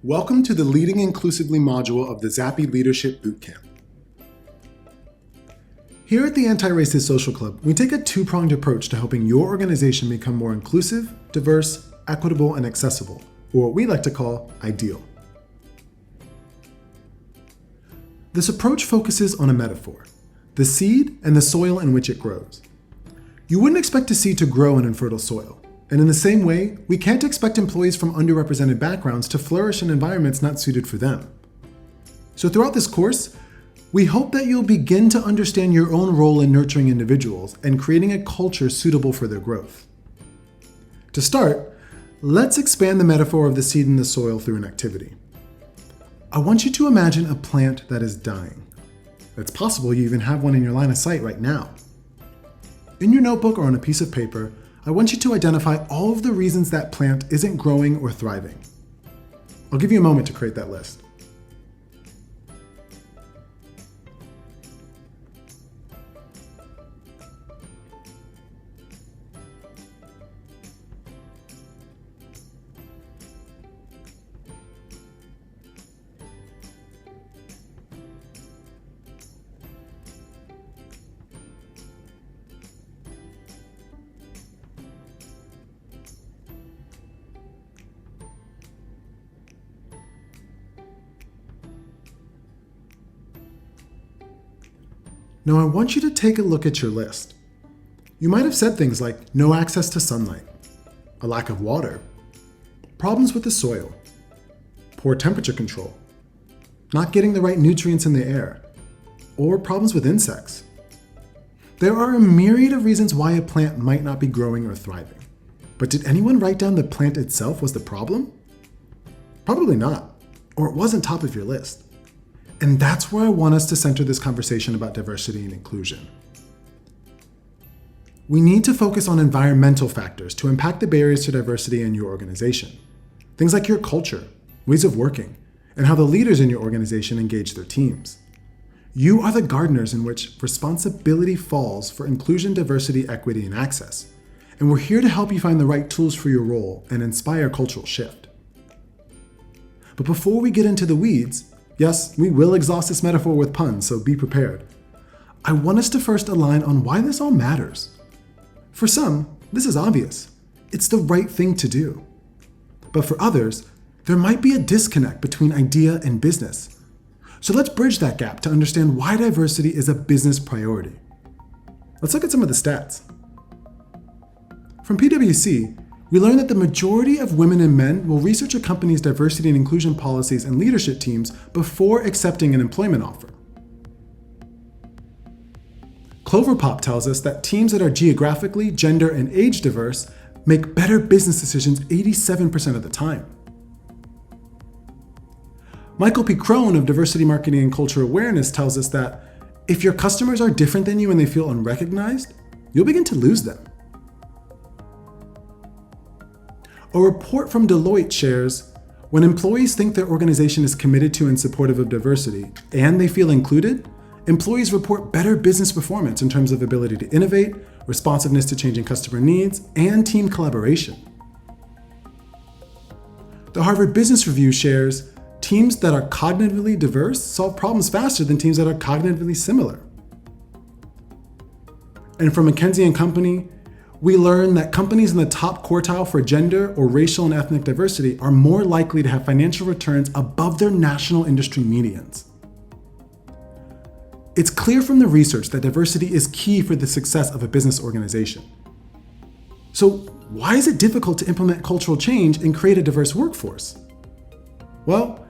Welcome to the Leading Inclusively module of the Zappi Leadership Bootcamp. Here at the Anti-Racist Social Club, we take a two-pronged approach to helping your organization become more inclusive, diverse, equitable, and accessible, or what we like to call ideal. This approach focuses on a metaphor, the seed and the soil in which it grows. You wouldn't expect a seed to grow in infertile soil, and in the same way, we can't expect employees from underrepresented backgrounds to flourish in environments not suited for them. So throughout this course, we hope that you'll begin to understand your own role in nurturing individuals and creating a culture suitable for their growth. To start, let's expand the metaphor of the seed in the soil through an activity. I want you to imagine a plant that is dying. It's possible you even have one in your line of sight right now. In your notebook or on a piece of paper, I want you to identify all of the reasons that plant isn't growing or thriving. I'll give you a moment to create that list. Now I want you to take a look at your list. You might have said things like no access to sunlight, a lack of water, problems with the soil, poor temperature control, not getting the right nutrients in the air, or problems with insects. There are a myriad of reasons why a plant might not be growing or thriving. But did anyone write down the plant itself was the problem? Probably not, or it wasn't top of your list. And that's where I want us to center this conversation about diversity and inclusion. We need to focus on environmental factors to impact the barriers to diversity in your organization. Things like your culture, ways of working, and how the leaders in your organization engage their teams. You are the gardeners in which responsibility falls for inclusion, diversity, equity, and access. And we're here to help you find the right tools for your role and inspire cultural shift. But before we get into the weeds, yes, we will exhaust this metaphor with puns, so be prepared. I want us to first align on why this all matters. For some, this is obvious. It's the right thing to do. But for others, there might be a disconnect between idea and business. So let's bridge that gap to understand why diversity is a business priority. Let's look at some of the stats. From PwC, we learned that the majority of women and men will research a company's diversity and inclusion policies and leadership teams before accepting an employment offer. Cloverpop tells us that teams that are geographically, gender, and age diverse make better business decisions 87% of the time. Michael P. Crone of Diversity Marketing and Culture Awareness tells us that if your customers are different than you and they feel unrecognized, you'll begin to lose them. A report from Deloitte shares, when employees think their organization is committed to and supportive of diversity, and they feel included, employees report better business performance in terms of ability to innovate, responsiveness to changing customer needs, and team collaboration. The Harvard Business Review shares, teams that are cognitively diverse solve problems faster than teams that are cognitively similar. And from McKinsey & Company, we learn that companies in the top quartile for gender or racial and ethnic diversity are more likely to have financial returns above their national industry medians. It's clear from the research that diversity is key for the success of a business organization. So why is it difficult to implement cultural change and create a diverse workforce? Well,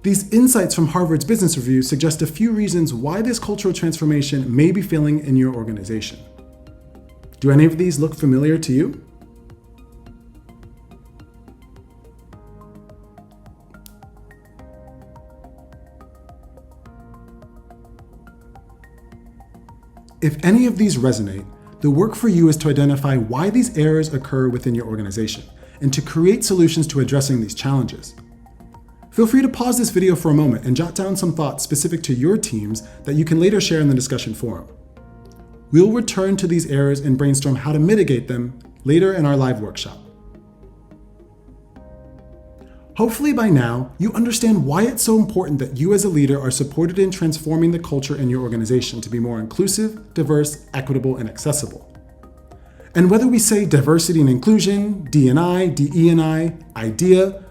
these insights from Harvard's Business Review suggest a few reasons why this cultural transformation may be failing in your organization. Do any of these look familiar to you? If any of these resonate, the work for you is to identify why these errors occur within your organization and to create solutions to addressing these challenges. Feel free to pause this video for a moment and jot down some thoughts specific to your teams that you can later share in the discussion forum. We'll return to these errors and brainstorm how to mitigate them later in our live workshop. Hopefully by now, you understand why it's so important that you as a leader are supported in transforming the culture in your organization to be more inclusive, diverse, equitable, and accessible. And whether we say diversity and inclusion, D&I, DE&I, IDEA,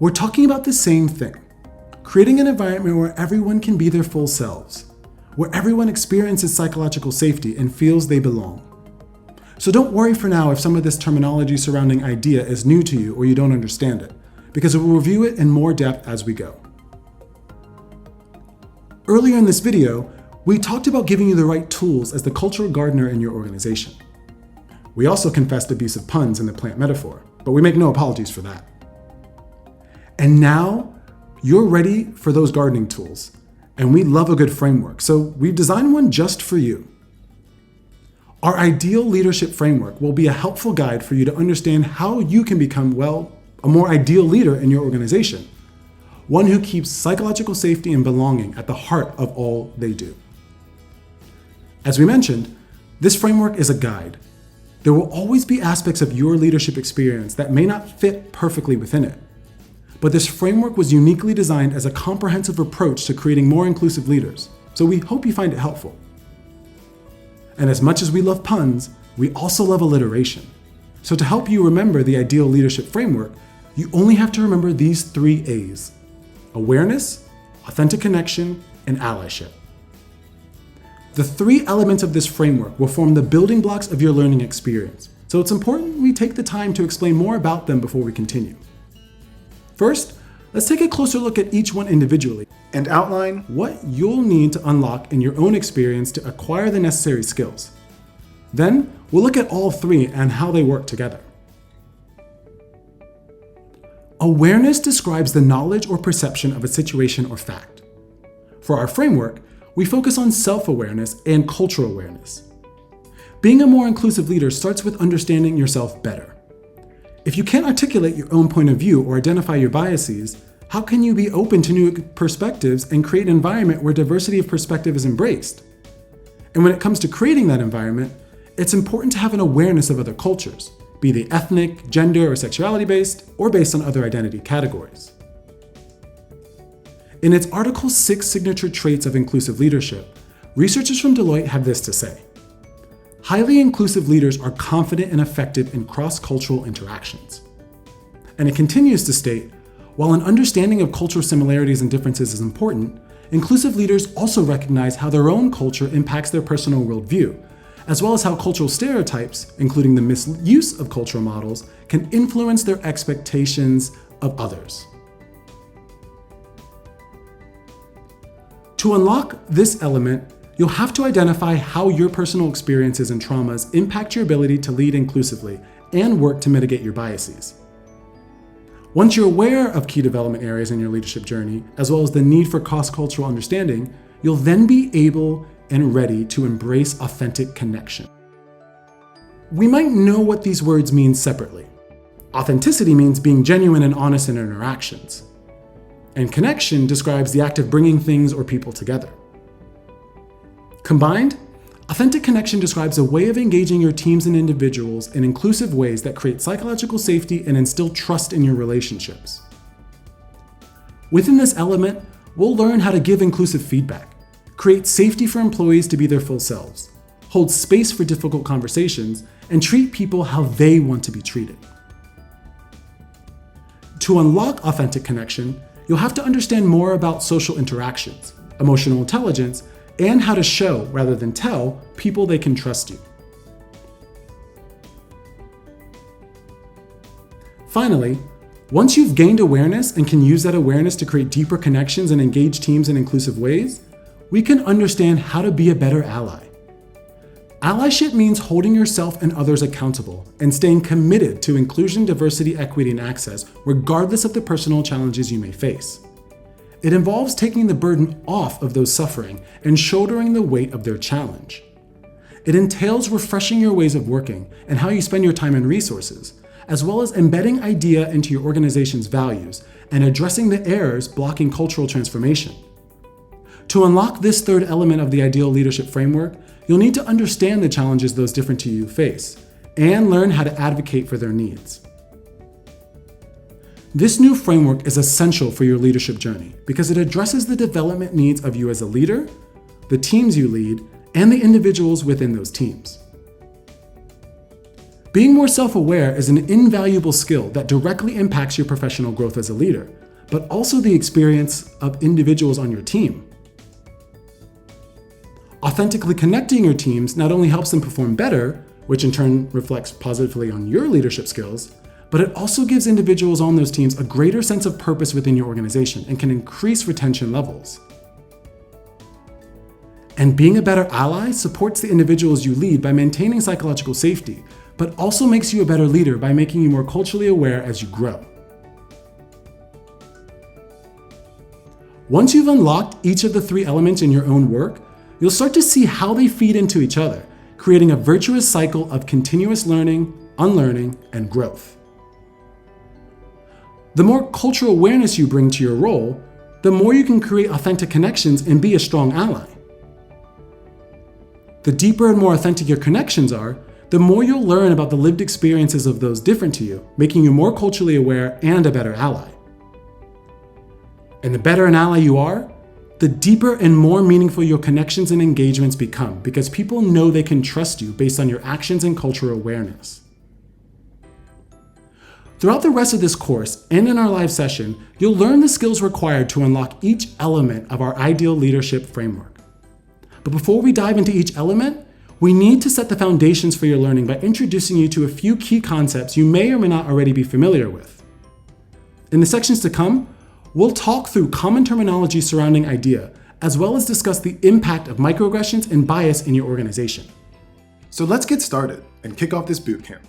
we're talking about the same thing. Creating an environment where everyone can be their full selves, where everyone experiences psychological safety and feels they belong. So don't worry for now if some of this terminology surrounding IDEA is new to you or you don't understand it, because we'll review it in more depth as we go. Earlier in this video, we talked about giving you the right tools as the cultural gardener in your organization. We also confessed abusive puns in the plant metaphor, but we make no apologies for that. And now you're ready for those gardening tools, and we love a good framework, so we've designed one just for you. Our ideal leadership framework will be a helpful guide for you to understand how you can become, well, a more ideal leader in your organization, one who keeps psychological safety and belonging at the heart of all they do. As we mentioned, this framework is a guide. There will always be aspects of your leadership experience that may not fit perfectly within it. But this framework was uniquely designed as a comprehensive approach to creating more inclusive leaders, so we hope you find it helpful. And as much as we love puns, we also love alliteration. So to help you remember the ideal leadership framework, you only have to remember these 3 A's: awareness, authentic connection, and allyship. The 3 elements of this framework will form the building blocks of your learning experience, so it's important we take the time to explain more about them before we continue. First, let's take a closer look at each one individually and outline what you'll need to unlock in your own experience to acquire the necessary skills. Then, we'll look at all 3 and how they work together. Awareness describes the knowledge or perception of a situation or fact. For our framework, we focus on self-awareness and cultural awareness. Being a more inclusive leader starts with understanding yourself better. If you can't articulate your own point of view or identify your biases, how can you be open to new perspectives and create an environment where diversity of perspective is embraced? And when it comes to creating that environment, it's important to have an awareness of other cultures, be they ethnic, gender, or sexuality-based, or based on other identity categories. In its Article 6 Signature Traits of Inclusive Leadership, researchers from Deloitte have this to say: highly inclusive leaders are confident and effective in cross-cultural interactions. And it continues to state, while an understanding of cultural similarities and differences is important, inclusive leaders also recognize how their own culture impacts their personal worldview, as well as how cultural stereotypes, including the misuse of cultural models, can influence their expectations of others. To unlock this element, you'll have to identify how your personal experiences and traumas impact your ability to lead inclusively and work to mitigate your biases. Once you're aware of key development areas in your leadership journey, as well as the need for cross-cultural understanding, you'll then be able and ready to embrace authentic connection. We might know what these words mean separately. Authenticity means being genuine and honest in interactions. And connection describes the act of bringing things or people together. Combined, authentic connection describes a way of engaging your teams and individuals in inclusive ways that create psychological safety and instill trust in your relationships. Within this element, we'll learn how to give inclusive feedback, create safety for employees to be their full selves, hold space for difficult conversations, and treat people how they want to be treated. To unlock authentic connection, you'll have to understand more about social interactions, emotional intelligence, and how to show, rather than tell, people they can trust you. Finally, once you've gained awareness and can use that awareness to create deeper connections and engage teams in inclusive ways, we can understand how to be a better ally. Allyship means holding yourself and others accountable and staying committed to inclusion, diversity, equity, and access, regardless of the personal challenges you may face. It involves taking the burden off of those suffering and shouldering the weight of their challenge. It entails refreshing your ways of working and how you spend your time and resources, as well as embedding IDEA into your organization's values and addressing the errors blocking cultural transformation. To unlock this third element of the ideal leadership framework, you'll need to understand the challenges those different to you face and learn how to advocate for their needs. This new framework is essential for your leadership journey because it addresses the development needs of you as a leader, the teams you lead, and the individuals within those teams. Being more self-aware is an invaluable skill that directly impacts your professional growth as a leader, but also the experience of individuals on your team. Authentically connecting your teams not only helps them perform better, which in turn reflects positively on your leadership skills, but it also gives individuals on those teams a greater sense of purpose within your organization and can increase retention levels. And being a better ally supports the individuals you lead by maintaining psychological safety, but also makes you a better leader by making you more culturally aware as you grow. Once you've unlocked each of the 3 elements in your own work, you'll start to see how they feed into each other, creating a virtuous cycle of continuous learning, unlearning, and growth. The more cultural awareness you bring to your role, the more you can create authentic connections and be a strong ally. The deeper and more authentic your connections are, the more you'll learn about the lived experiences of those different to you, making you more culturally aware and a better ally. And the better an ally you are, the deeper and more meaningful your connections and engagements become because people know they can trust you based on your actions and cultural awareness. Throughout the rest of this course and in our live session, you'll learn the skills required to unlock each element of our ideal leadership framework. But before we dive into each element, we need to set the foundations for your learning by introducing you to a few key concepts you may or may not already be familiar with. In the sections to come, we'll talk through common terminology surrounding IDEA, as well as discuss the impact of microaggressions and bias in your organization. So let's get started and kick off this bootcamp.